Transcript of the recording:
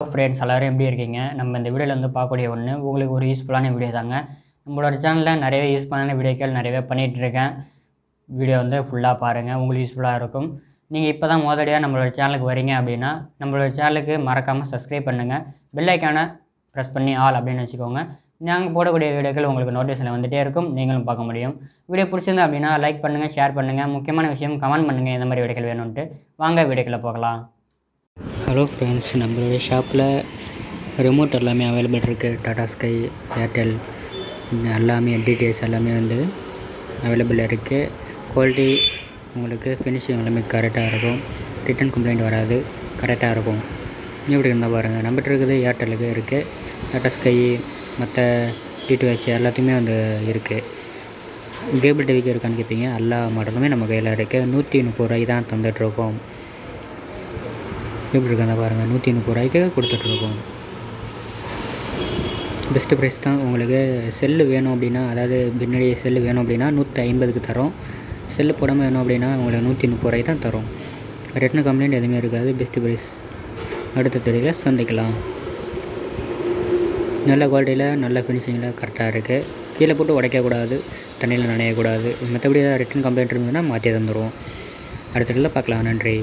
Friends எல்லாரும் எப்படி இருக்கீங்க? நம்ம இந்த வீடியோல வந்து பார்க்கக்கூடிய ஒண்ணு, உங்களுக்கு ஒரு யூஸ்ஃபுல்லான வீடியோ தாங்க. நம்மளோட சேனல்ல நிறைய யூஸ்ஃபுல்லான வீடியோக்கள் நிறையவே பண்ணிட்டுருக்கேன். வீடியோ வந்து ஃபுல்லா பாருங்க. உங்களுக்கு யூஸ்ஃபுல்லா இருக்கும். நீங்க இப்ப தான் முதலடியா நம்மளோட சேனலுக்கு வரீங்க அப்படின்னா, நம்மளோட சேனலுக்கு மறக்காம சப்ஸ்கிரைப் பண்ணுங்க. பெல் ஐகான பிரஸ் பண்ணி ஆல் அப்படின்னு வச்சுக்கோங்க. நாங்க போடக்கூடிய வீடியோக்கள் உங்களுக்கு நோட்டிஃபிகேஷன்ல வந்துட்டே இருக்கும். நீங்களும் பார்க்க முடியும். வீடியோ பிடிச்சிருந்தா அப்படின்னா லைக் பண்ணுங்க, ஷேர் பண்ணுங்க. முக்கியமான விஷயம் கமெண்ட் பண்ணுங்க எந்த மாதிரி வீடியோக்கள் வேணும்ன்ட்டு. வாங்க வீடியோக்குள்ள போகலாம். ஹலோ ஃப்ரெண்ட்ஸ், நம்மளுடைய ஷாப்பில் ரிமோட் எல்லாமே அவைலபிள் இருக்குது. டாடா ஸ்கை, ஏர்டெல் எல்லாமே டிடிஎஸ் எல்லாமே வந்து அவைலபிள் இருக்குது. குவாலிட்டி உங்களுக்கு ஃபினிஷிங் எல்லாமே கரெக்டாக இருக்கும். ரிட்டன் கம்ப்ளைண்ட் வராது, கரெக்டாக இருக்கும். எப்படி இருந்தால் பாருங்கள். நம்மகிட்ட இருக்குது ஏர்டெல்லுக்கு இருக்குது, டாடா ஸ்கை மற்ற டிடிஹெச் எல்லாத்தையுமே வந்து இருக்குது. கேபிள் டிவிக்கு இருக்கான்னு கேட்பீங்க. எல்லா மாடலுமே நம்ம கையில் இருக்குது. 130 ரூபாய்க்கு தான் தந்துகிட்ருக்கோம். எப்படி இருக்காங்க பாருங்கள். 130 ரூபாய்க்கு கொடுத்துட்ருக்கோம். பெஸ்ட்டு ப்ரைஸ் தான். உங்களுக்கு செல்லு வேணும் அப்படின்னா, அதாவது பின்னாடி செல்லு வேணும் அப்படின்னா 150க்கு தரோம். செல்லு போடாமல் வேணும் அப்படின்னா உங்களுக்கு 130 ரூபாய்க்கு தான் தரோம். ரிட்டன் கம்ப்ளைண்ட் எதுவுமே இருக்காது. Best price. அடுத்த தொழிலில் சந்திக்கலாம். நல்ல குவாலிட்டியில் நல்ல ஃபினிஷிங்கில் கரெக்டாக இருக்குது. கீழே போட்டு உடைக்கக்கூடாது, தண்ணியில் நனையக்கூடாது. மற்றபடி ஏதாவது ரிட்டன் கம்ப்ளைண்ட் இருந்ததுன்னா மாற்றி தந்துடுவோம். அடுத்த தொழிலில் பார்க்கலாம். நன்றி.